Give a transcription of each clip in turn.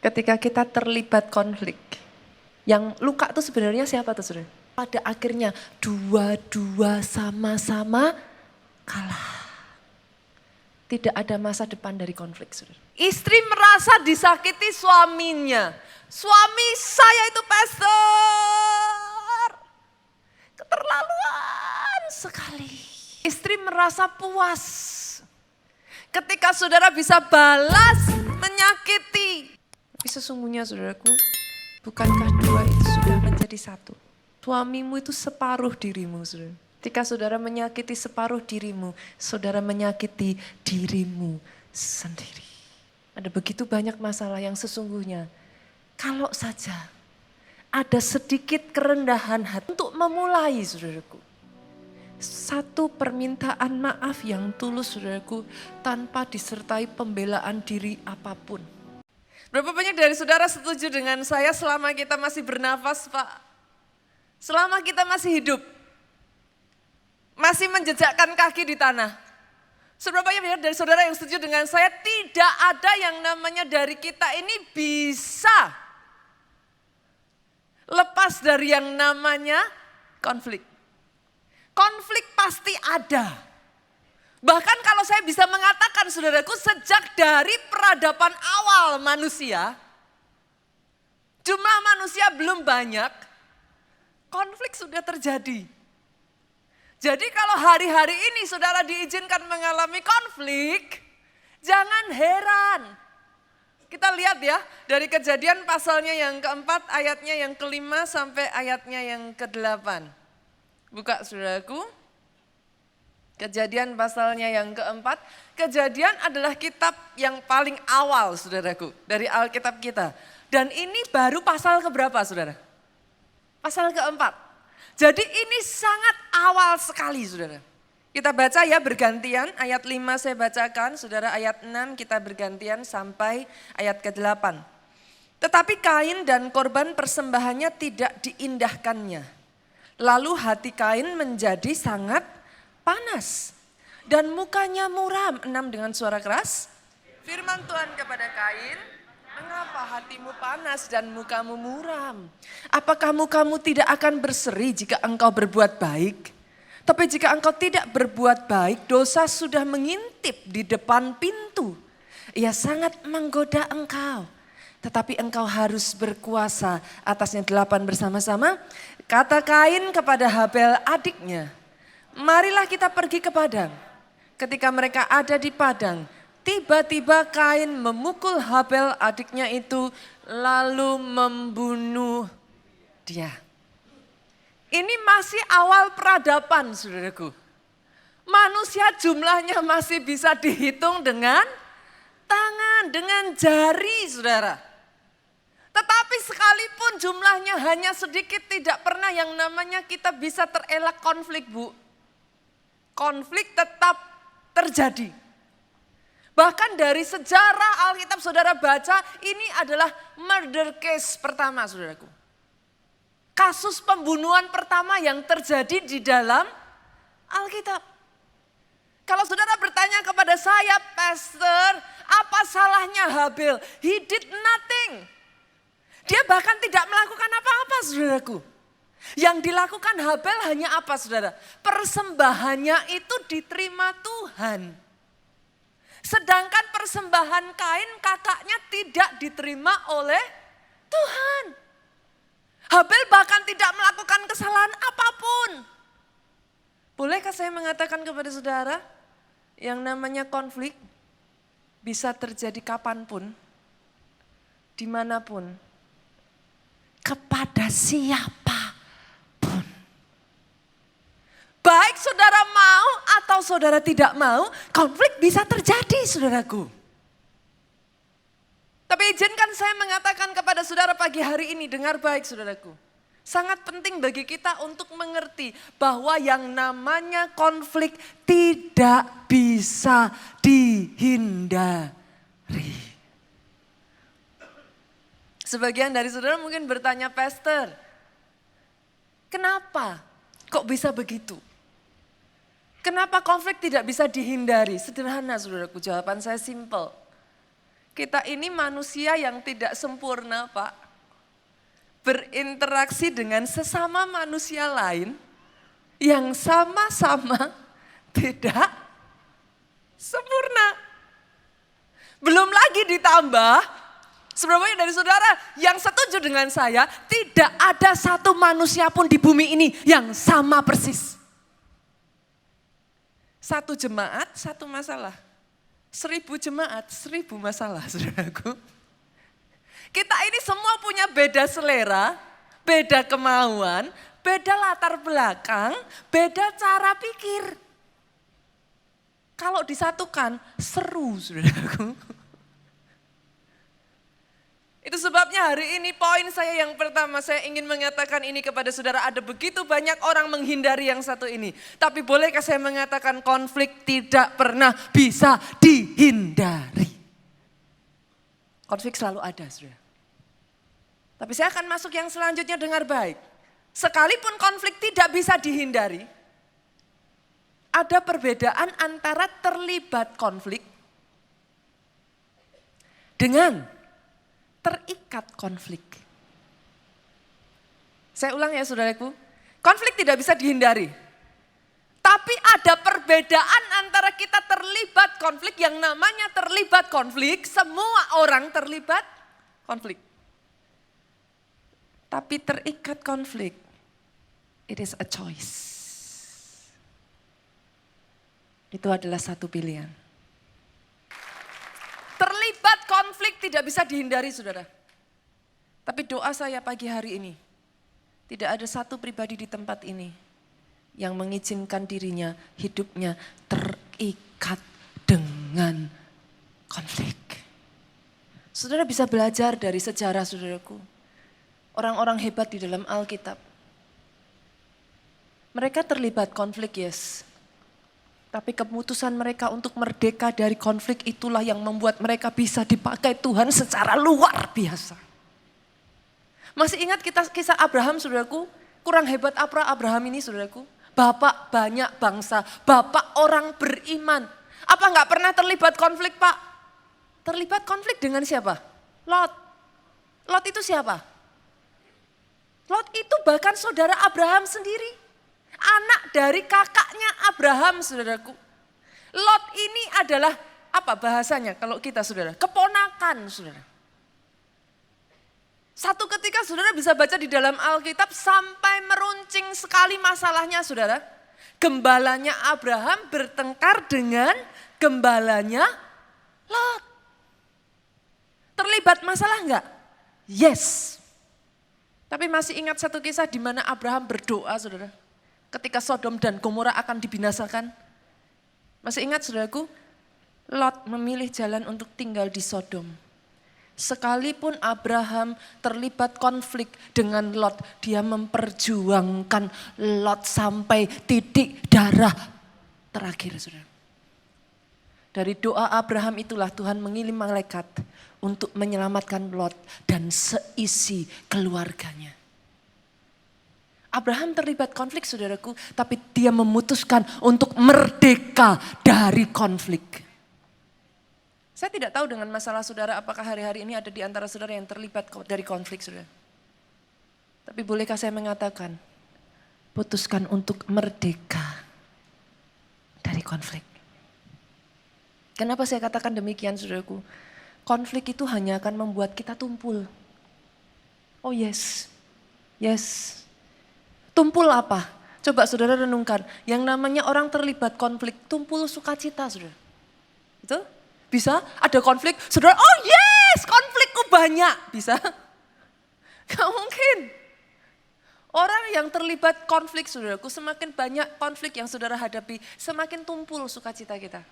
Ketika kita terlibat konflik, yang luka itu sebenarnya siapa tuh saudara? Pada akhirnya dua-dua sama-sama kalah. Tidak ada masa depan dari konflik saudara. Istri merasa disakiti suaminya. Suami saya itu pastor. Keterlaluan sekali. Istri merasa puas. Ketika saudara bisa balas menyakiti. Tapi sesungguhnya saudaraku, bukankah dua itu sudah menjadi satu? Suamimu itu separuh dirimu saudara. Ketika saudara menyakiti separuh dirimu, saudara menyakiti dirimu sendiri. Ada begitu banyak masalah yang sesungguhnya kalau saja ada sedikit kerendahan hati untuk memulai saudaraku. Satu permintaan maaf yang tulus saudaraku tanpa disertai pembelaan diri apapun. Berapa banyak dari saudara setuju dengan saya selama kita masih bernafas Pak? Selama kita masih hidup. Masih menjejakkan kaki di tanah. Seberapa banyak dari saudara yang setuju dengan saya tidak ada yang namanya dari kita ini bisa lepas dari yang namanya konflik. Konflik pasti ada. Bahkan kalau saya bisa mengatakan saudaraku sejak dari peradaban awal manusia, jumlah manusia belum banyak, konflik sudah terjadi. Jadi kalau hari-hari ini saudara diizinkan mengalami konflik, jangan heran. Kita lihat ya dari Kejadian pasalnya yang keempat, ayatnya yang kelima sampai ayatnya yang ke-8. Buka saudaraku. Kejadian pasalnya yang keempat. Kejadian adalah kitab yang paling awal saudaraku dari Alkitab kita. Dan ini baru pasal keberapa saudara? Pasal keempat. Jadi ini sangat awal sekali saudara. Kita baca ya bergantian, ayat 5 saya bacakan, saudara ayat 6 kita bergantian sampai ayat ke-8. Tetapi Kain dan korban persembahannya tidak diindahkannya. Lalu hati Kain menjadi sangat panas dan mukanya muram. 6 dengan suara keras. Firman Tuhan kepada Kain, mengapa hatimu panas dan mukamu muram? Apakah mukamu tidak akan berseri jika engkau berbuat baik? Tapi jika engkau tidak berbuat baik, dosa sudah mengintip di depan pintu. Ia sangat menggoda engkau. Tetapi engkau harus berkuasa. Atasnya 8 bersama-sama. Kata Kain kepada Habel adiknya, marilah kita pergi ke padang. Ketika mereka ada di padang, tiba-tiba Kain memukul Habel adiknya itu lalu membunuh dia. Ini masih awal peradaban saudaraku. Manusia jumlahnya masih bisa dihitung dengan tangan, dengan jari saudara. Tetapi sekalipun jumlahnya hanya sedikit tidak pernah yang namanya kita bisa terelak konflik Bu. Konflik tetap terjadi. Bahkan dari sejarah Alkitab saudara baca ini adalah murder case pertama saudaraku. Kasus pembunuhan pertama yang terjadi di dalam Alkitab. Kalau saudara bertanya kepada saya, Pastor, apa salahnya Habel? He did nothing. Dia bahkan tidak melakukan apa-apa saudaraku. Yang dilakukan Habel hanya apa saudara? Persembahannya itu diterima Tuhan. Sedangkan persembahan Kain kakaknya tidak diterima oleh Tuhan. Habel bahkan tidak melakukan kesalahan apapun. Bolehkah saya mengatakan kepada saudara, yang namanya konflik bisa terjadi kapanpun, dimanapun, kepada siapapun. Baik saudara mau atau saudara tidak mau, konflik bisa terjadi saudaraku. Tapi izinkan saya mengatakan kepada saudara pagi hari ini, dengar baik saudaraku. Sangat penting bagi kita untuk mengerti bahwa yang namanya konflik tidak bisa dihindari. Sebagian dari saudara mungkin bertanya, Pastor, kenapa kok bisa begitu? Kenapa konflik tidak bisa dihindari? Sederhana saudaraku, jawaban saya simple. Kita ini manusia yang tidak sempurna, Pak. Berinteraksi dengan sesama manusia lain yang sama-sama tidak sempurna. Belum lagi ditambah, sebenarnya dari saudara yang setuju dengan saya, tidak ada satu manusia pun di bumi ini yang sama persis. Satu jemaat, satu masalah. 1000 jemaat, 1000 masalah, saudaraku. Kita ini semua punya beda selera, beda kemauan, beda latar belakang, beda cara pikir. Kalau disatukan, seru, saudaraku. Itu sebabnya hari ini poin saya yang pertama, saya ingin mengatakan ini kepada saudara, ada begitu banyak orang menghindari yang satu ini. Tapi bolehkah saya mengatakan konflik tidak pernah bisa dihindari. Konflik selalu ada, saudara. Tapi saya akan masuk yang selanjutnya, dengar baik. Sekalipun konflik tidak bisa dihindari, ada perbedaan antara terlibat konflik dengan terikat konflik. Saya ulang ya saudaraku, konflik tidak bisa dihindari. Tapi ada perbedaan antara kita terlibat konflik, yang namanya terlibat konflik, semua orang terlibat konflik. Tapi terikat konflik, it is a choice. Itu adalah satu pilihan. Terlibat konflik tidak bisa dihindari, saudara. Tapi doa saya pagi hari ini, tidak ada satu pribadi di tempat ini yang mengizinkan dirinya, hidupnya terikat dengan konflik. Saudara bisa belajar dari sejarah, saudaraku. Orang-orang hebat di dalam Alkitab. Mereka terlibat konflik, yes. Tapi keputusan mereka untuk merdeka dari konflik itulah yang membuat mereka bisa dipakai Tuhan secara luar biasa. Masih ingat kisah Abraham, saudaraku? Kurang hebat apa Abraham ini, saudaraku? Bapak banyak bangsa, bapak orang beriman. Apa enggak pernah terlibat konflik, Pak? Terlibat konflik dengan siapa? Lot. Lot itu siapa? Lot itu bahkan saudara Abraham sendiri. Anak dari kakaknya Abraham, saudaraku. Lot ini adalah apa bahasanya kalau kita, saudara? Keponakan, saudara. Satu ketika saudara bisa baca di dalam Alkitab sampai meruncing sekali masalahnya, saudara. Gembalanya Abraham bertengkar dengan gembalanya Lot. Terlibat masalah enggak? Yes. Tapi masih ingat satu kisah di mana Abraham berdoa, saudara. Ketika Sodom dan Gomora akan dibinasakan. Masih ingat, saudaraku? Lot memilih jalan untuk tinggal di Sodom. Sekalipun Abraham terlibat konflik dengan Lot, dia memperjuangkan Lot sampai titik darah terakhir, saudara. Dari doa Abraham itulah Tuhan mengirim malaikat untuk menyelamatkan Lot dan seisi keluarganya. Abraham terlibat konflik, saudaraku, tapi dia memutuskan untuk merdeka dari konflik. Saya tidak tahu dengan masalah saudara, apakah hari-hari ini ada di antara saudara yang terlibat dari konflik, saudara. Tapi bolehkah saya mengatakan, putuskan untuk merdeka dari konflik. Kenapa saya katakan demikian, saudaraku? Konflik itu hanya akan membuat kita tumpul. Oh yes, yes. Tumpul apa? Coba saudara renungkan. Yang namanya orang terlibat konflik, tumpul sukacita, saudara. Itu? Bisa? Ada konflik, saudara, oh yes, konflikku banyak. Bisa? Gak mungkin. Orang yang terlibat konflik, saudaraku, semakin banyak konflik yang saudara hadapi, semakin tumpul sukacita kita.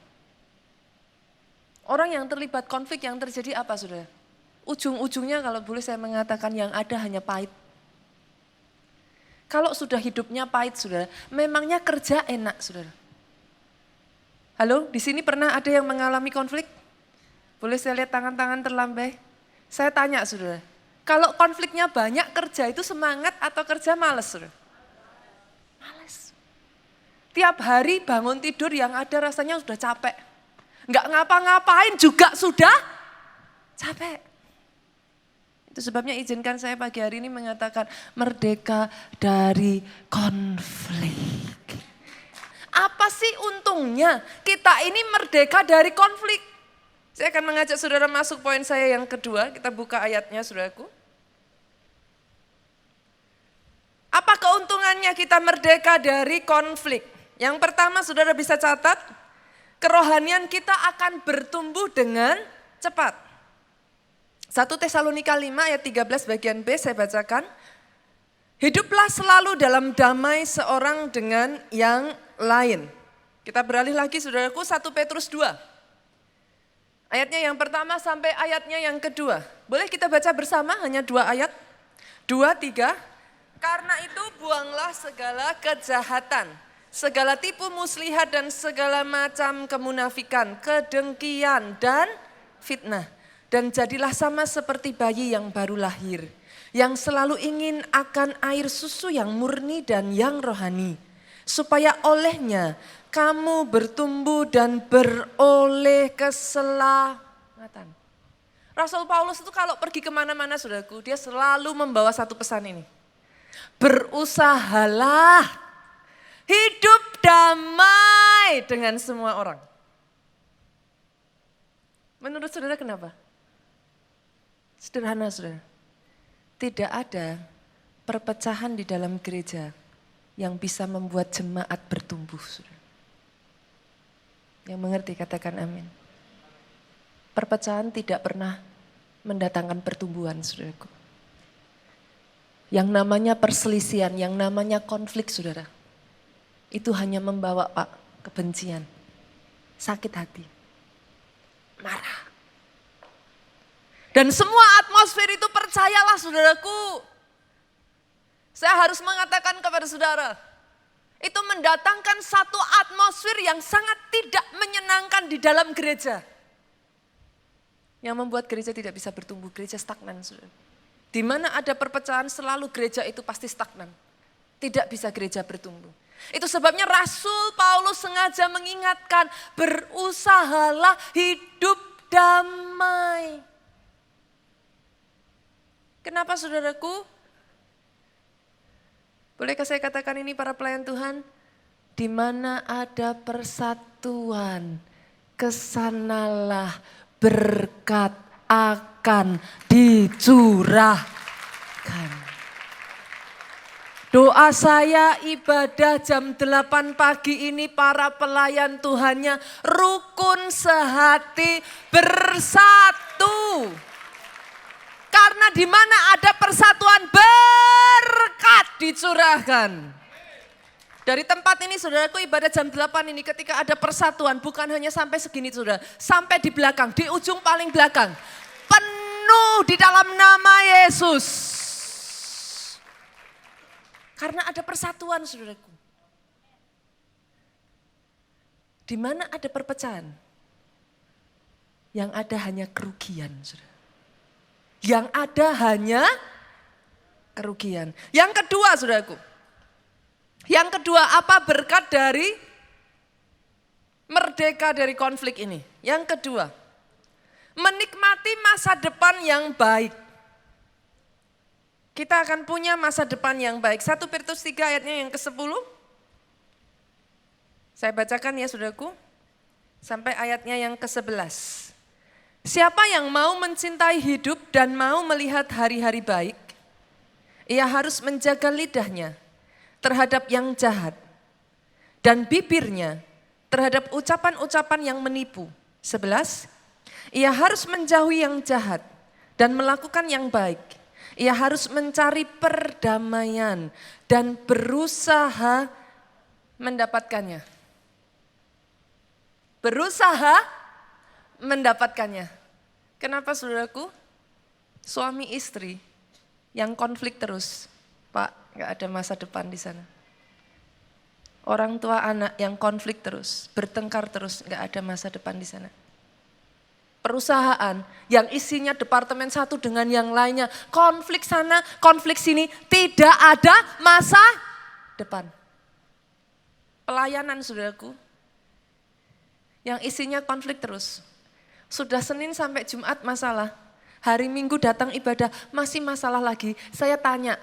Orang yang terlibat konflik yang terjadi apa, saudara? Ujung-ujungnya kalau boleh saya mengatakan yang ada hanya pahit. Kalau sudah hidupnya pahit, saudara, memangnya kerja enak, saudara. Halo, di sini pernah ada yang mengalami konflik? Boleh saya lihat tangan-tangan terlambai? Saya tanya, saudara, kalau konfliknya banyak, kerja itu semangat atau kerja malas, saudara? Malas. Tiap hari bangun tidur yang ada rasanya sudah capek. Enggak ngapa-ngapain juga sudah Capek. Itu sebabnya izinkan saya pagi hari ini mengatakan merdeka dari konflik. Apa sih untungnya kita ini merdeka dari konflik? Saya akan mengajak saudara masuk poin saya yang kedua. Kita buka ayatnya saudaraku. Apa keuntungannya kita merdeka dari konflik? Yang pertama saudara bisa catat, kerohanian kita akan bertumbuh dengan cepat. 1 Tesalonika 5 ayat 13 bagian B saya bacakan. Hiduplah selalu dalam damai seorang dengan yang lain. Kita beralih lagi saudaraku 1 Petrus 2. Ayatnya yang pertama sampai ayatnya yang kedua. Boleh kita baca bersama hanya 2 ayat? 2, 3. Karena itu buanglah segala kejahatan, segala tipu muslihat dan segala macam kemunafikan, kedengkian dan fitnah. Dan jadilah sama seperti bayi yang baru lahir, yang selalu ingin akan air susu yang murni dan yang rohani, supaya olehnya kamu bertumbuh dan beroleh keselamatan. Rasul Paulus itu kalau pergi kemana-mana saudaraku, dia selalu membawa satu pesan ini. Berusahalah hidup damai dengan semua orang. Menurut saudara kenapa? Sederhana saudara, tidak ada perpecahan di dalam gereja yang bisa membuat jemaat bertumbuh. Saudara. Yang mengerti katakan amin. Perpecahan tidak pernah mendatangkan pertumbuhan saudaraku. Yang namanya perselisihan, yang namanya konflik saudara. Itu hanya membawa kebencian, sakit hati, marah. Dan semua atmosfer itu percayalah saudaraku. Saya harus mengatakan kepada saudara. Itu mendatangkan satu atmosfer yang sangat tidak menyenangkan di dalam gereja. Yang membuat gereja tidak bisa bertumbuh, gereja stagnan saudara. Di mana ada perpecahan selalu gereja itu pasti stagnan. Tidak bisa gereja bertumbuh. Itu sebabnya Rasul Paulus sengaja mengingatkan, berusahalah hidup damai. Kenapa saudaraku? Bolehkah saya katakan ini para pelayan Tuhan? Di mana ada persatuan, kesanalah berkat akan dicurahkan. Doa saya ibadah jam 8 pagi ini para pelayan Tuhannya rukun sehati bersatu. Karena di mana ada persatuan berkat dicurahkan. Dari tempat ini saudaraku ibadah jam 8 ini ketika ada persatuan bukan hanya sampai segini saudara. Sampai di belakang, di ujung paling belakang. Penuh di dalam nama Yesus. Karena ada persatuan saudaraku. Di mana ada perpecahan. Yang ada hanya kerugian saudara. Yang ada hanya kerugian. Yang kedua saudaraku. Yang kedua apa berkat dari merdeka dari konflik ini? Yang kedua. Menikmati masa depan yang baik. Kita akan punya masa depan yang baik. 1 Petrus 3 ayatnya yang ke-10. Saya bacakan ya saudaraku. Sampai ayatnya yang ke-11. Siapa yang mau mencintai hidup dan mau melihat hari-hari baik, ia harus menjaga lidahnya terhadap yang jahat dan bibirnya terhadap ucapan-ucapan yang menipu. 11, ia harus menjauhi yang jahat dan melakukan yang baik. Ia harus mencari perdamaian dan berusaha mendapatkannya. Berusaha mendapatkannya. Kenapa saudaraku? Suami istri yang konflik terus. Pak, gak ada masa depan di sana. Orang tua anak yang konflik terus, bertengkar terus, gak ada masa depan di sana. Perusahaan yang isinya departemen satu dengan yang lainnya, konflik sana, konflik sini, tidak ada masa depan. Pelayanan saudaraku, yang isinya konflik terus. Sudah Senin sampai Jumat masalah, Hari Minggu datang ibadah, masih masalah lagi. Saya tanya,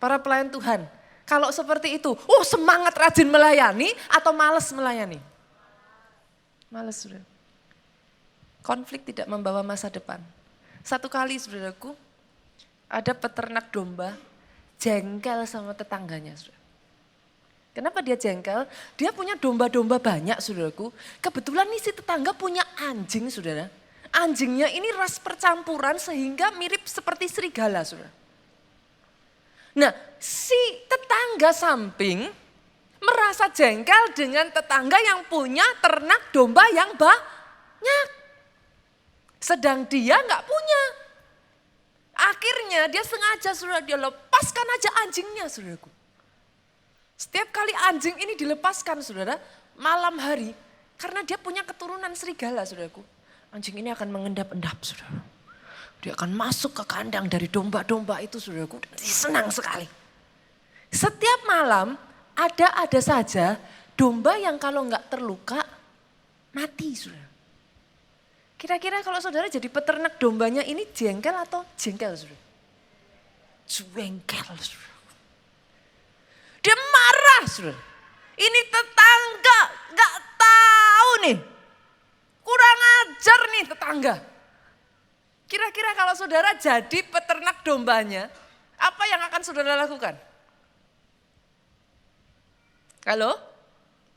para pelayan Tuhan, kalau seperti itu, semangat rajin melayani atau males melayani? Males, saudara. Konflik tidak membawa masa depan. Satu kali, saudaraku, ada peternak domba jengkel sama tetangganya, saudara. Kenapa dia jengkel? Dia punya domba-domba banyak, saudaraku. Kebetulan nih si tetangga punya anjing, saudara. Anjingnya ini ras percampuran sehingga mirip seperti serigala, saudara. Nah, si tetangga samping merasa jengkel dengan tetangga yang punya ternak domba yang banyak. Sedang dia nggak punya. Akhirnya dia sengaja, saudara, dia lepaskan aja anjingnya, saudaraku. Setiap kali anjing ini dilepaskan, saudara, malam hari, karena dia punya keturunan serigala, saudaraku. Anjing ini akan mengendap-endap, saudara. Dia akan masuk ke kandang dari domba-domba itu, saudaraku. Dan dia senang sekali. Setiap malam ada saja domba yang kalau nggak terluka, mati, saudara. Kira-kira kalau saudara jadi peternak dombanya ini jengkel atau jengkel, saudara? Jengkel, saudara. Dia marah, saudara. Ini tetangga gak tahu nih. Kurang ajar nih tetangga. Kira-kira kalau saudara jadi peternak dombanya, apa yang akan saudara lakukan? Halo?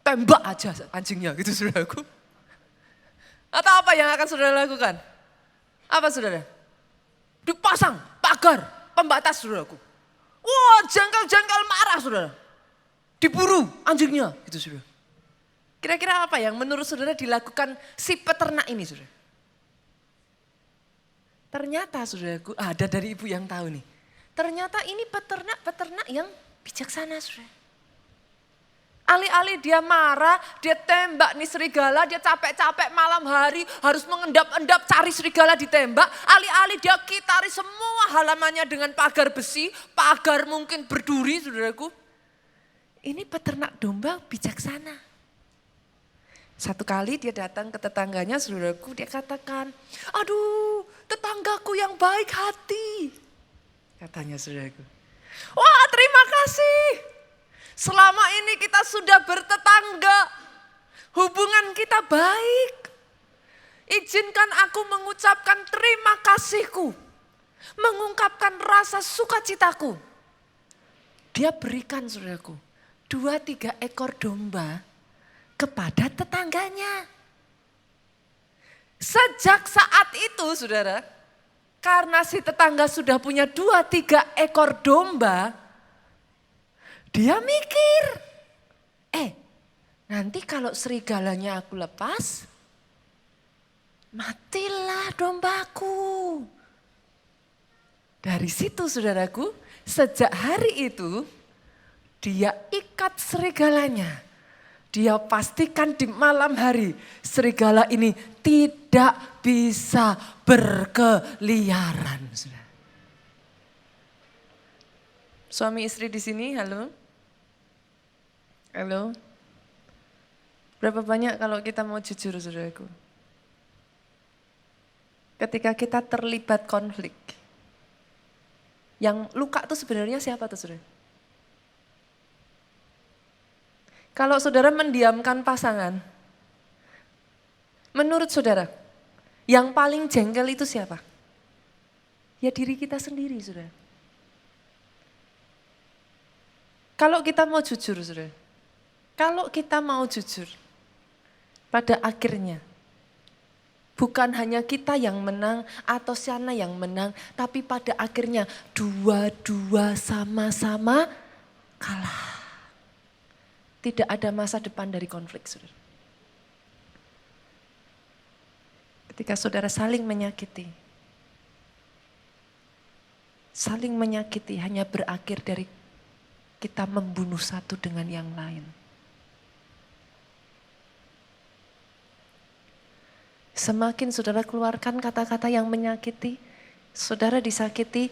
Tembak aja anjingnya gitu, saudaraku. Atau apa yang akan saudara lakukan? Apa, saudara? Dipasang pagar pembatas, saudaraku. Wah, jengkel-jengkel marah, saudara. Diburu anjingnya, gitu, saudara. Kira-kira apa yang menurut saudara dilakukan si peternak ini, saudara? Ternyata, saudaraku, ada dari ibu yang tahu nih. Ternyata ini peternak yang bijaksana, saudara. Alih-alih dia marah, dia tembak nih serigala, dia capek-capek malam hari harus mengendap-endap cari serigala ditembak. Alih-alih dia kitari semua halamannya dengan pagar besi, pagar mungkin berduri, saudaraku. Ini peternak domba bijaksana. Satu kali dia datang ke tetangganya, saudaraku, dia katakan, aduh tetanggaku yang baik hati. Katanya, saudaraku. Wah, terima kasih. Selama ini kita sudah bertetangga, hubungan kita baik. Izinkan aku mengucapkan terima kasihku, mengungkapkan rasa sukacitaku. Dia berikan, saudaraku, 2-3 ekor domba kepada tetangganya. Sejak saat itu, saudara, karena si tetangga sudah punya 2-3 ekor domba, dia mikir, nanti kalau serigalanya aku lepas, matilah dombaku. Dari situ, saudaraku, sejak hari itu dia ikat serigalanya. Dia pastikan di malam hari serigala ini tidak bisa berkeliaran. Saudara. Suami istri di sini, halo? Halo? Berapa banyak kalau kita mau jujur, saudaraku? Ketika kita terlibat konflik, yang luka itu sebenarnya siapa tuh, saudara? Kalau saudara mendiamkan pasangan, menurut saudara, yang paling jengkel itu siapa? Ya diri kita sendiri, saudara. Kalau kita mau jujur, saudara. Kalau kita mau jujur, pada akhirnya bukan hanya kita yang menang atau sana yang menang, tapi pada akhirnya dua-dua sama-sama kalah. Tidak ada masa depan dari konflik, saudara. Ketika saudara saling menyakiti hanya berakhir dari kita membunuh satu dengan yang lain. Semakin saudara keluarkan kata-kata yang menyakiti, saudara disakiti,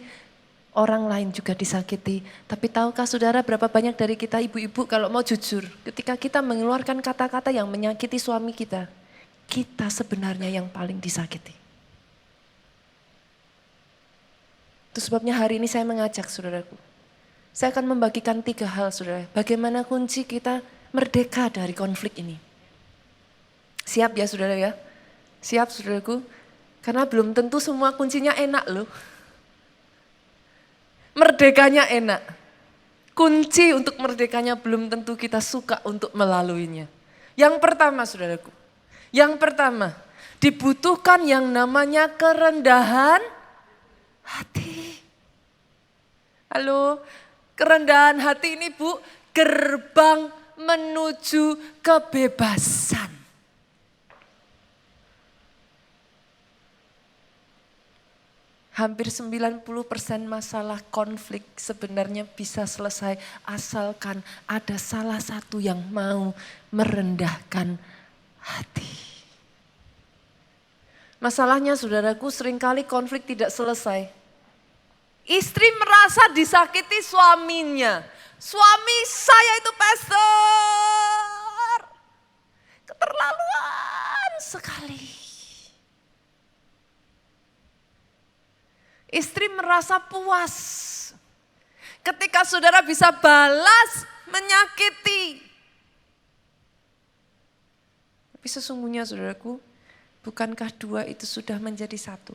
orang lain juga disakiti. Tapi tahukah saudara berapa banyak dari kita ibu-ibu kalau mau jujur, ketika kita mengeluarkan kata-kata yang menyakiti suami kita, kita sebenarnya yang paling disakiti. Itu sebabnya hari ini saya mengajak saudaraku. Saya akan membagikan 3 hal saudara. Bagaimana kunci kita merdeka dari konflik ini. Siap ya saudara ya? Siap saudaraku? Karena belum tentu semua kuncinya enak loh. Merdekanya enak. Kunci untuk merdekanya belum tentu kita suka untuk melaluinya. Yang pertama saudaraku. Yang pertama, dibutuhkan yang namanya kerendahan hati. Halo, kerendahan hati ini Bu, gerbang menuju kebebasan. Hampir 90% masalah konflik sebenarnya bisa selesai asalkan ada salah satu yang mau merendahkan hati. Masalahnya saudaraku seringkali konflik tidak selesai. Istri merasa disakiti suaminya. Suami saya itu pastor. Keterlaluan sekali. Istri merasa puas ketika saudara bisa balas menyakiti. Tapi sesungguhnya saudaraku, bukankah 2 itu sudah menjadi 1?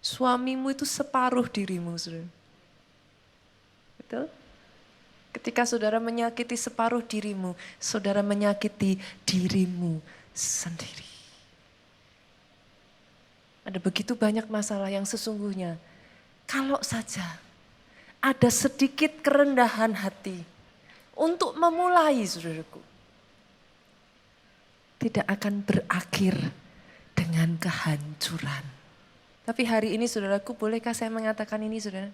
Suamimu itu separuh dirimu, saudara. Betul? Ketika saudara menyakiti separuh dirimu, saudara menyakiti dirimu sendiri. Ada begitu banyak masalah yang sesungguhnya kalau saja ada sedikit kerendahan hati untuk memulai saudaraku. Tidak akan berakhir dengan kehancuran. Tapi hari ini saudaraku, bolehkah saya mengatakan ini saudara?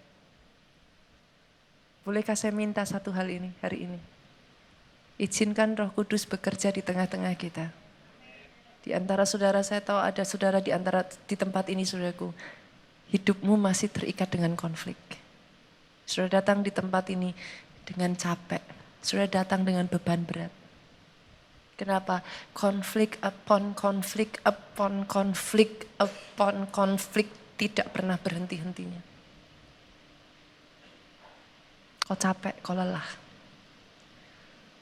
Bolehkah saya minta satu hal ini hari ini? Izinkan Roh Kudus bekerja di tengah-tengah kita. Di antara saudara, saya tahu ada saudara di tempat ini saudaraku. Hidupmu masih terikat dengan konflik. Saudara datang di tempat ini dengan capek. Saudara datang dengan beban berat. Kenapa? Konflik upon konflik upon konflik upon konflik tidak pernah berhenti-hentinya. Kau capek, kau lelah.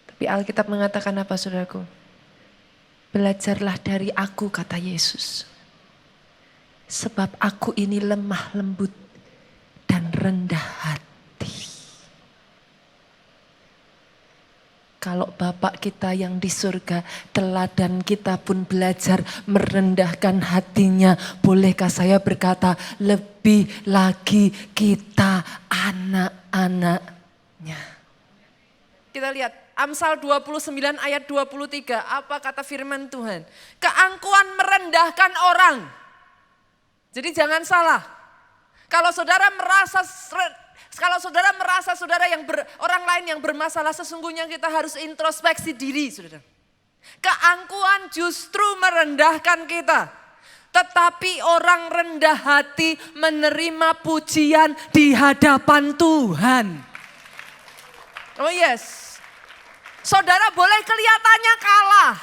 Tapi Alkitab mengatakan apa saudaraku? Belajarlah dari aku, kata Yesus. Sebab aku ini lemah lembut dan rendah hati. Kalau Bapak kita yang di surga, teladan kita pun belajar merendahkan hatinya. Bolehkah saya berkata, lebih lagi kita anak-anaknya. Kita lihat Amsal 29 ayat 23, apa kata firman Tuhan? Keangkuhan merendahkan orang. Jadi jangan salah. Kalau saudara merasa saudara orang lain yang bermasalah, sesungguhnya kita harus introspeksi diri, saudara. Keangkuhan justru merendahkan kita. Tetapi orang rendah hati menerima pujian di hadapan Tuhan. Oh yes. Saudara boleh kelihatannya kalah.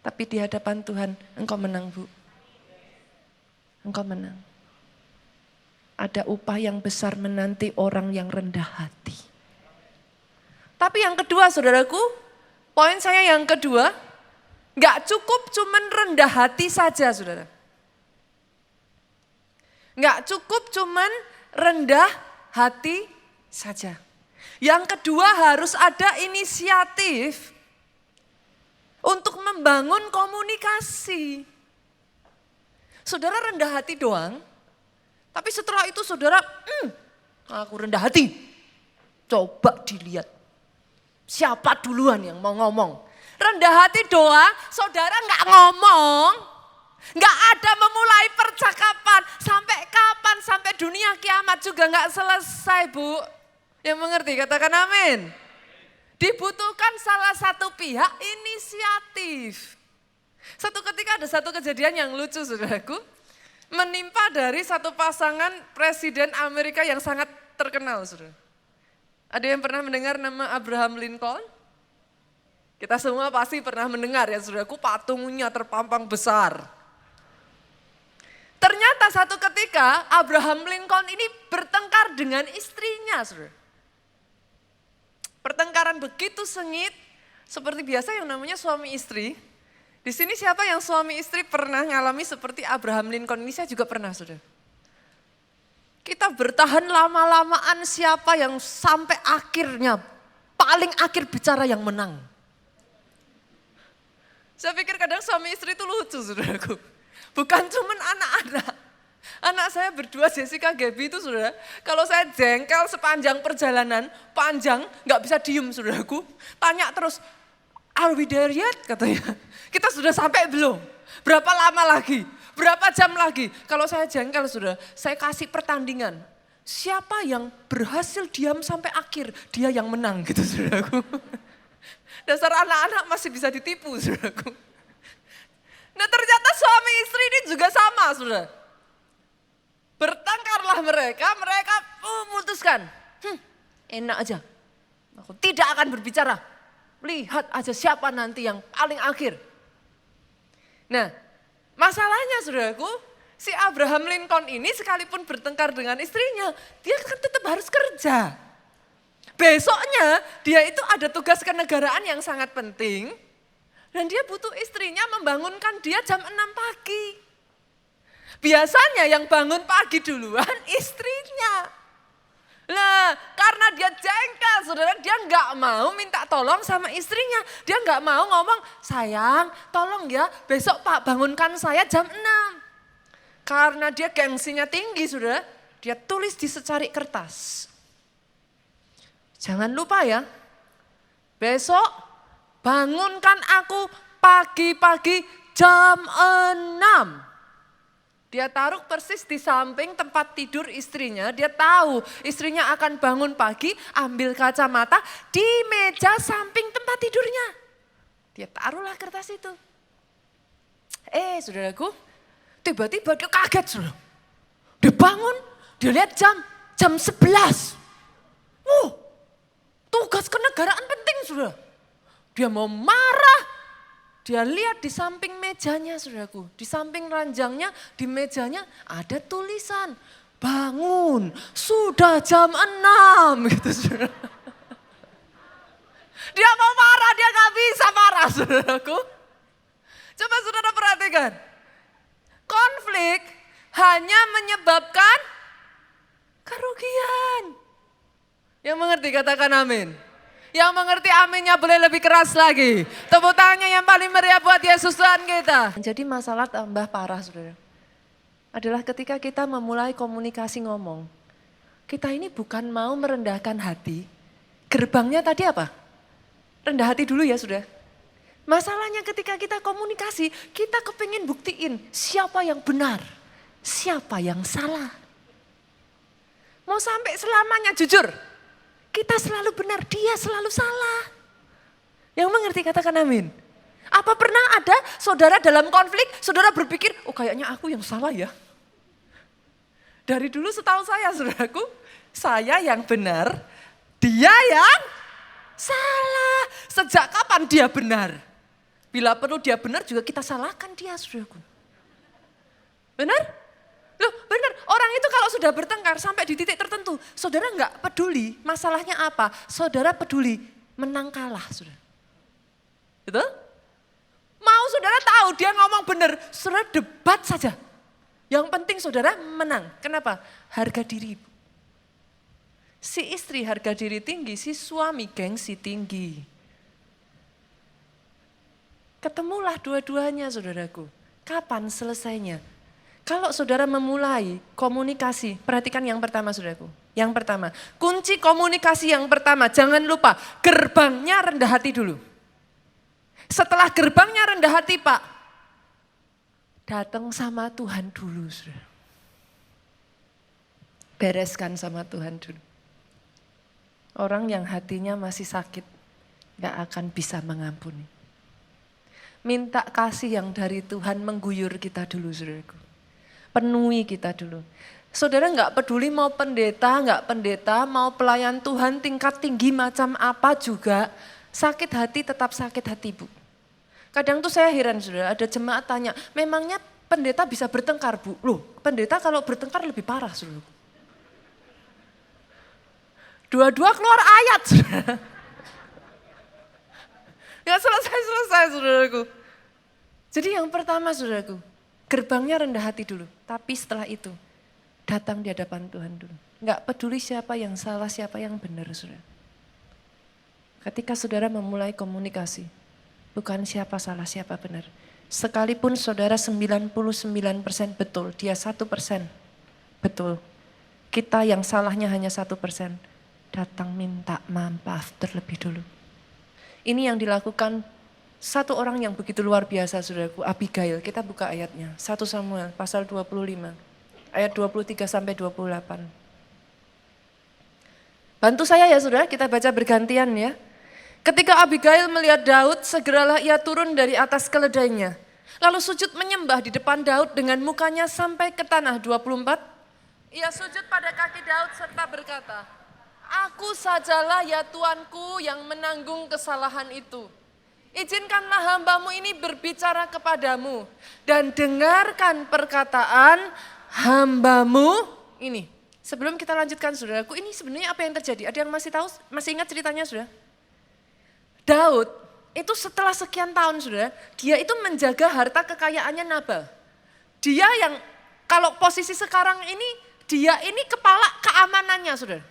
Tapi di hadapan Tuhan engkau menang, Bu. Engkau menang. Ada upah yang besar menanti orang yang rendah hati. Tapi yang kedua saudaraku, poin saya yang kedua, gak cukup cuman rendah hati saja saudara. Gak cukup cuman rendah hati saja. Yang kedua harus ada inisiatif untuk membangun komunikasi. Saudara rendah hati doang, tapi setelah itu saudara, aku rendah hati. Coba dilihat, siapa duluan yang mau ngomong. Rendah hati doang, saudara gak ngomong. Gak ada memulai percakapan, sampai kapan, sampai dunia kiamat juga gak selesai Bu. Yang mengerti katakan amin. Dibutuhkan salah satu pihak inisiatif. Satu ketika ada satu kejadian yang lucu saudaraku. Menimpa dari satu pasangan presiden Amerika yang sangat terkenal saudara. Ada yang pernah mendengar nama Abraham Lincoln? Kita semua pasti pernah mendengar ya saudaraku, patungnya terpampang besar. satu ketika Abraham Lincoln ini bertengkar dengan istrinya, saudara. Pertengkaran begitu sengit, seperti biasa yang namanya suami istri. Di sini siapa yang suami istri pernah ngalami seperti Abraham Lincoln ini? Saya juga pernah, saudara. Kita bertahan lama-lamaan siapa yang sampai akhirnya, paling akhir bicara yang menang. Saya pikir kadang suami istri itu lucu, saudaraku. Bukan cuma anak-anak. Anak saya berdua, Jessica, Gaby itu saudara. Kalau saya jengkel sepanjang perjalanan, panjang, gak bisa diem saudaraku. Tanya terus, are we there yet? Katanya. Kita sudah sampai belum? Berapa lama lagi? Berapa jam lagi? Kalau saya jengkel saudara, saya kasih pertandingan. Siapa yang berhasil diam sampai akhir, dia yang menang gitu saudaraku. Dasar anak-anak masih bisa ditipu saudaraku. Nah ternyata suami istri ini juga sama saudara. Bertengkarlah mereka memutuskan. Enak aja, aku tidak akan berbicara. Lihat aja siapa nanti yang paling akhir. Nah masalahnya saudaraku, si Abraham Lincoln ini sekalipun bertengkar dengan istrinya, dia kan tetap harus kerja. Besoknya dia itu ada tugas kenegaraan yang sangat penting. Dan dia butuh istrinya membangunkan dia jam 6 pagi. Biasanya yang bangun pagi duluan istrinya. Nah karena dia jengkel saudara, dia nggak mau minta tolong sama istrinya. Dia nggak mau ngomong, sayang tolong ya besok Pak bangunkan saya jam 6. Karena dia gengsinya tinggi saudara, dia tulis di secari kertas. Jangan lupa ya, besok bangunkan aku pagi-pagi jam 6. Dia taruh persis di samping tempat tidur istrinya. Dia tahu istrinya akan bangun pagi, ambil kacamata di meja samping tempat tidurnya. Dia taruhlah kertas itu. Saudaraku, tiba-tiba dia kaget saudara. Dia bangun, dia lihat jam 11. Tugas kenegaraan penting saudara. Dia mau marah, dia lihat di samping mejanya saudaraku. Di samping ranjangnya, di mejanya ada tulisan, bangun, sudah jam 6 gitu saudara. Dia mau marah, dia gak bisa marah saudaraku. Coba saudara perhatikan, konflik hanya menyebabkan kerugian. Yang mengerti katakan amin. Yang mengerti aminnya boleh lebih keras lagi. Tepuk tangannya yang paling meriah buat Yesus Tuhan kita. Jadi masalah tambah parah saudara. Adalah ketika kita memulai komunikasi ngomong. Kita ini bukan mau merendahkan hati. Gerbangnya tadi apa? Rendah hati dulu ya saudara. Masalahnya ketika kita komunikasi, kita kepingin buktiin siapa yang benar, siapa yang salah. Mau sampai selamanya jujur. Kita selalu benar, dia selalu salah. Yang mengerti katakan amin. Apa pernah ada saudara dalam konflik, saudara berpikir, oh kayaknya aku yang salah ya. Dari dulu setahu saya saudaraku, saya yang benar, dia yang salah. Sejak kapan dia benar? Bila perlu dia benar juga kita salahkan dia saudaraku. Benar? Loh benar, orang itu kalau sudah bertengkar sampai di titik tertentu, saudara nggak peduli masalahnya apa, saudara peduli menang kalah saudara. Gitu? Mau saudara tahu dia ngomong benar, saudara debat saja. Yang penting saudara menang, kenapa? Harga diri. Si istri harga diri tinggi, si suami gengsi tinggi. Ketemulah dua-duanya saudaraku, kapan selesainya? Kalau saudara memulai komunikasi, perhatikan yang pertama saudaraku. Yang pertama, kunci komunikasi yang pertama, jangan lupa gerbangnya rendah hati dulu. Setelah gerbangnya rendah hati Pak, datang sama Tuhan dulu saudara. Bereskan sama Tuhan dulu. Orang yang hatinya masih sakit, gak akan bisa mengampuni. Minta kasih yang dari Tuhan mengguyur kita dulu saudaraku. Penuhi kita dulu. Saudara nggak peduli mau pendeta, mau pelayan Tuhan tingkat tinggi macam apa juga, sakit hati tetap sakit hati Bu. Kadang tuh saya heran saudara, ada jemaat tanya, memangnya pendeta bisa bertengkar, Bu. Loh, pendeta kalau bertengkar lebih parah, saudara. Dua-dua keluar ayat, saudara. Ya selesai, saudaraku. Jadi yang pertama, saudaraku, gerbangnya rendah hati dulu. Tapi setelah itu, datang di hadapan Tuhan dulu. Enggak peduli siapa yang salah, siapa yang benar, saudara. Ketika saudara memulai komunikasi, bukan siapa salah, siapa benar. Sekalipun saudara 99% betul, dia 1% betul. Kita yang salahnya hanya 1%, datang minta maaf terlebih dulu. Ini yang dilakukan satu orang yang begitu luar biasa, saudaraku, Abigail. Kita buka ayatnya, 1 Samuel pasal 25, ayat 23 sampai 28. Bantu saya ya saudara, kita baca bergantian ya. Ketika Abigail melihat Daud, segeralah ia turun dari atas keledainya. Lalu sujud menyembah di depan Daud dengan mukanya sampai ke tanah. 24. Ia sujud pada kaki Daud serta berkata, "Aku sajalah ya Tuanku yang menanggung kesalahan itu. Izinkanlah hambamu ini berbicara kepadamu dan dengarkan perkataan hambamu ini." Sebelum kita lanjutkan saudaraku, ini sebenarnya apa yang terjadi? Ada yang masih tahu, masih ingat ceritanya saudara? Daud itu setelah sekian tahun saudara, dia itu menjaga harta kekayaannya Nabal. Dia yang kalau posisi sekarang ini, dia ini kepala keamanannya saudara.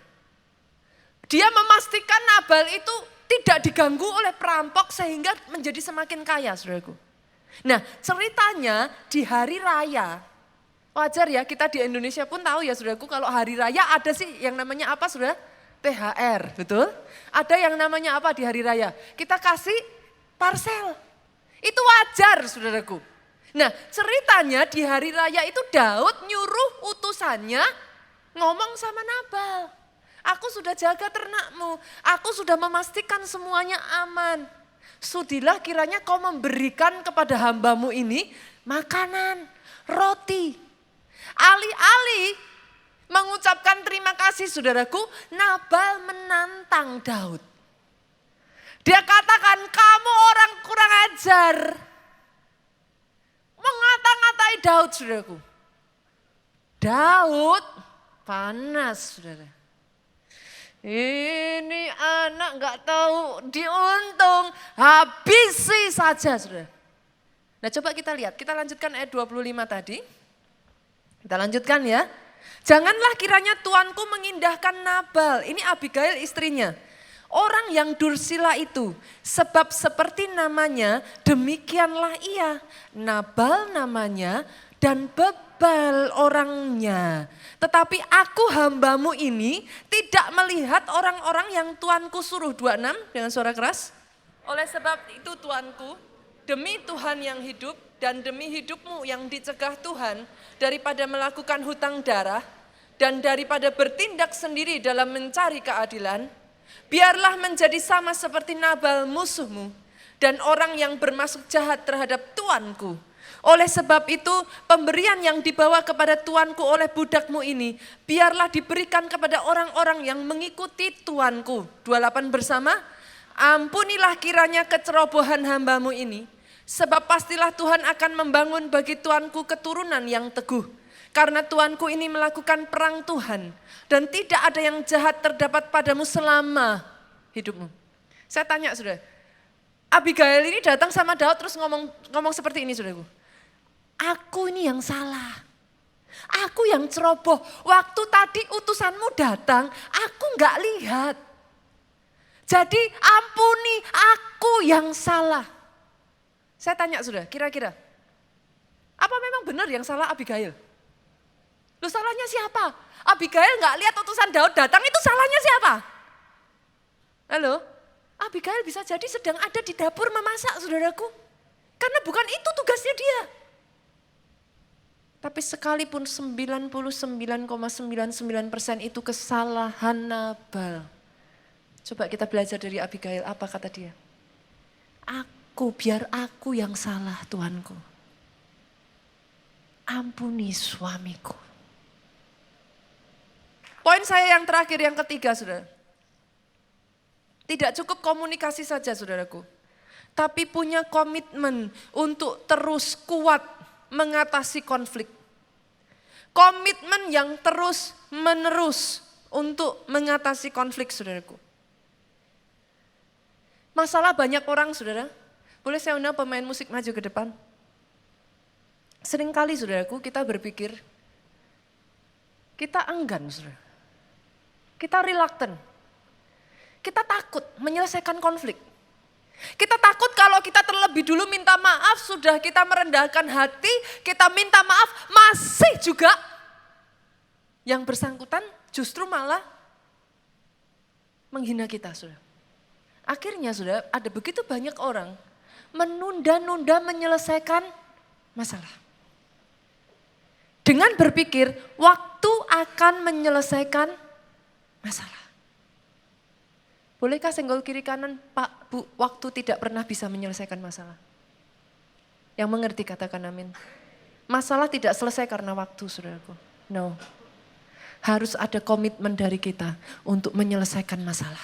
Dia memastikan Nabal itu tidak diganggu oleh perampok sehingga menjadi semakin kaya saudaraku. Nah ceritanya di hari raya, wajar ya kita di Indonesia pun tahu ya saudaraku kalau hari raya ada sih yang namanya apa saudara? THR, betul? Ada yang namanya apa di hari raya? Kita kasih parsel. Itu wajar saudaraku. Nah ceritanya di hari raya itu Daud nyuruh utusannya ngomong sama Nabal. Aku sudah jaga ternakmu, aku sudah memastikan semuanya aman. Sudilah kiranya kau memberikan kepada hambamu ini makanan, roti. Alih-alih mengucapkan terima kasih saudaraku, Nabal menantang Daud. Dia katakan, kamu orang kurang ajar. Mengata-ngatai Daud saudaraku. Daud panas saudara. Ini anak gak tahu diuntung, habisi saja saudara. Nah coba kita lihat, kita lanjutkan ayat 25 tadi. Kita lanjutkan ya. Janganlah kiranya tuanku mengindahkan Nabal, ini Abigail istrinya. Orang yang dursila itu, sebab seperti namanya demikianlah ia. Nabal namanya dan bebal orangnya. Tetapi aku hambamu ini tidak melihat orang-orang yang tuanku suruh. 26 dengan suara keras. Oleh sebab itu tuanku, demi Tuhan yang hidup dan demi hidupmu yang dicegah Tuhan daripada melakukan hutang darah dan daripada bertindak sendiri dalam mencari keadilan, biarlah menjadi sama seperti Nabal musuhmu dan orang yang bermaksud jahat terhadap tuanku. Oleh sebab itu pemberian yang dibawa kepada tuanku oleh budakmu ini biarlah diberikan kepada orang-orang yang mengikuti tuanku. 28 bersama, ampunilah kiranya kecerobohan hambamu ini, sebab pastilah Tuhan akan membangun bagi tuanku keturunan yang teguh. Karena tuanku ini melakukan perang Tuhan dan tidak ada yang jahat terdapat padamu selama hidupmu. Saya tanya saudara, Abigail ini datang sama Daud terus ngomong seperti ini saudaraku. Aku ini yang salah, aku yang ceroboh. Waktu tadi utusanmu datang, aku gak lihat. Jadi ampuni aku yang salah. Saya tanya saudara, kira-kira apa memang benar yang salah Abigail? Loh salahnya siapa? Abigail gak lihat utusan Daud datang, itu salahnya siapa? Halo? Abigail bisa jadi sedang ada di dapur memasak saudaraku. Karena bukan itu tugasnya dia. Tapi sekalipun 99,99% itu kesalahan Nabal. Coba kita belajar dari Abigail, apa kata dia? Biar aku yang salah Tuanku. Ampuni suamiku. Poin saya yang terakhir, yang ketiga saudara. Tidak cukup komunikasi saja saudaraku. Tapi punya komitmen untuk terus kuat mengatasi konflik. Komitmen yang terus menerus untuk mengatasi konflik, saudaraku. Masalah banyak orang, saudara. Boleh saya undang pemain musik maju ke depan? Seringkali, saudaraku, kita berpikir, kita enggan, saudara. Kita reluctant. Kita takut menyelesaikan konflik. Kita takut kalau kita terlebih dulu minta maaf, sudah kita merendahkan hati, kita minta maaf, masih juga yang bersangkutan justru malah menghina kita, saudara. Akhirnya, saudara, ada begitu banyak orang menunda-nunda menyelesaikan masalah. Dengan berpikir, waktu akan menyelesaikan masalah. Bolehkah senggol kiri kanan, Pak, Bu, waktu tidak pernah bisa menyelesaikan masalah? Yang mengerti katakan amin. Masalah tidak selesai karena waktu, saudaraku. No. Harus ada komitmen dari kita untuk menyelesaikan masalah.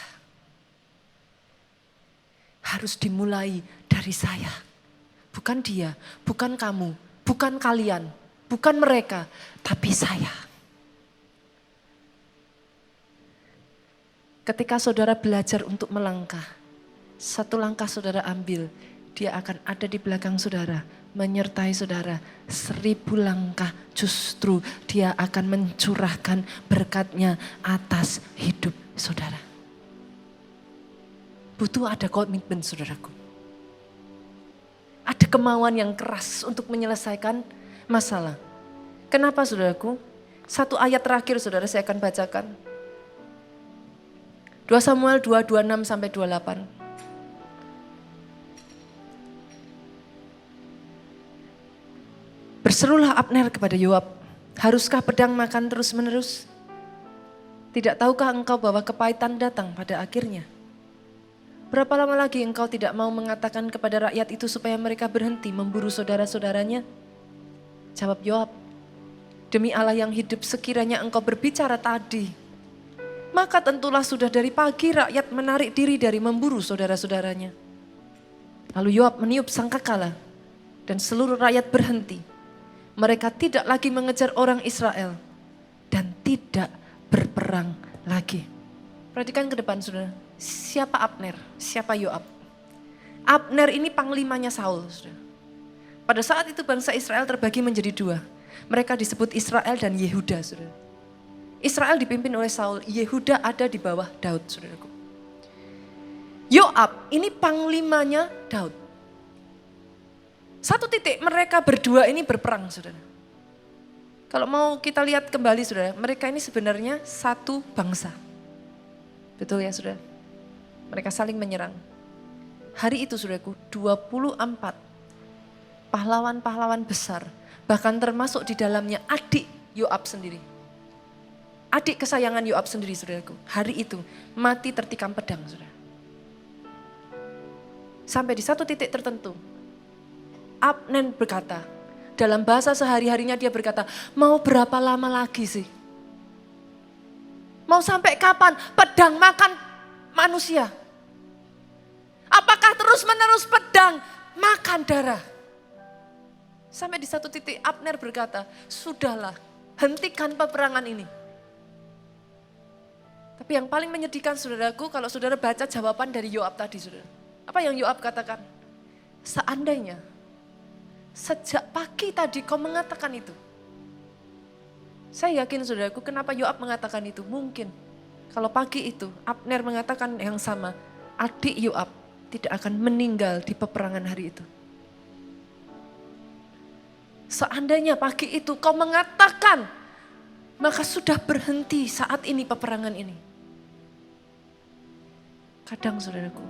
Harus dimulai dari saya. Bukan dia, bukan kamu, bukan kalian, bukan mereka, tapi saya. Ketika saudara belajar untuk melangkah, satu langkah saudara ambil, dia akan ada di belakang saudara, menyertai saudara. 1000 langkah justru dia akan mencurahkan berkatnya atas hidup saudara. Butuh ada komitmen, saudaraku. Ada kemauan yang keras untuk menyelesaikan masalah. Kenapa, saudaraku? Satu ayat terakhir, saudara, saya akan bacakan. 2 Samuel 2:26 sampai 28. Berserulah Abner kepada Yoab, haruskah pedang makan terus-menerus? Tidak tahukah engkau bahwa kepahitan datang pada akhirnya? Berapa lama lagi engkau tidak mau mengatakan kepada rakyat itu supaya mereka berhenti memburu saudara-saudaranya? Jawab Yoab, demi Allah yang hidup, sekiranya engkau berbicara tadi, maka tentulah sudah dari pagi rakyat menarik diri dari memburu saudara-saudaranya. Lalu Yoab meniup sangkakala dan seluruh rakyat berhenti. Mereka tidak lagi mengejar orang Israel dan tidak berperang lagi. Perhatikan ke depan, saudara. Siapa Abner? Siapa Yoab? Abner ini panglimanya Saul, saudara. Pada saat itu bangsa Israel terbagi menjadi 2. Mereka disebut Israel dan Yehuda, saudara. Israel dipimpin oleh Saul, Yehuda ada di bawah Daud, saudaraku. Yoab ini panglimanya Daud. Satu titik mereka berdua ini berperang, saudara. Kalau mau kita lihat kembali, saudara, mereka ini sebenarnya satu bangsa. Betul ya, saudara? Mereka saling menyerang. Hari itu, saudaraku, 24 pahlawan-pahlawan besar, bahkan termasuk di dalamnya adik Yoab sendiri. Adik kesayangan Yoab sendiri, saudaraku, hari itu mati tertikam pedang, saudara. Sampai di satu titik tertentu, Abner berkata, dalam bahasa sehari-harinya dia berkata, mau berapa lama lagi sih? Mau sampai kapan pedang makan manusia? Apakah terus-menerus pedang makan darah? Sampai di satu titik Abner berkata, sudahlah, hentikan peperangan ini. Tapi yang paling menyedihkan, saudaraku, kalau saudara baca jawaban dari Yoab tadi, saudara. Apa yang Yoab katakan? Seandainya sejak pagi tadi kau mengatakan itu. Saya yakin, saudaraku, kenapa Yoab mengatakan itu? Mungkin kalau pagi itu Abner mengatakan yang sama, adik Yoab tidak akan meninggal di peperangan hari itu. Seandainya pagi itu kau mengatakan, maka sudah berhenti saat ini peperangan ini. Kadang, saudaraku,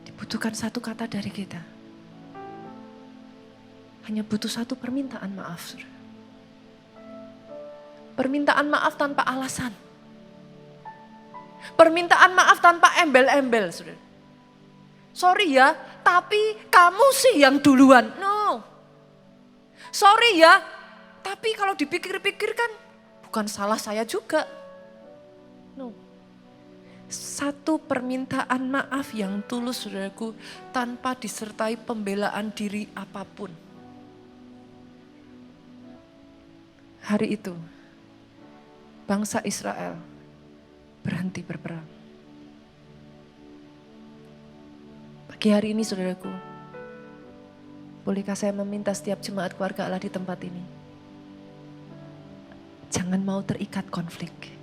dibutuhkan satu kata dari kita. Hanya butuh satu permintaan maaf, saudara. Permintaan maaf tanpa alasan. Permintaan maaf tanpa embel-embel, saudara. Sorry ya, tapi kamu sih yang duluan. No. Sorry ya, tapi kalau dipikir-pikir kan bukan salah saya juga. No. Satu permintaan maaf yang tulus, saudaraku, tanpa disertai pembelaan diri apapun. Hari itu, bangsa Israel berhenti berperang. Pagi hari ini saudaraku, bolehkah saya meminta setiap jemaat keluarga Allah di tempat ini, jangan mau terikat konflik.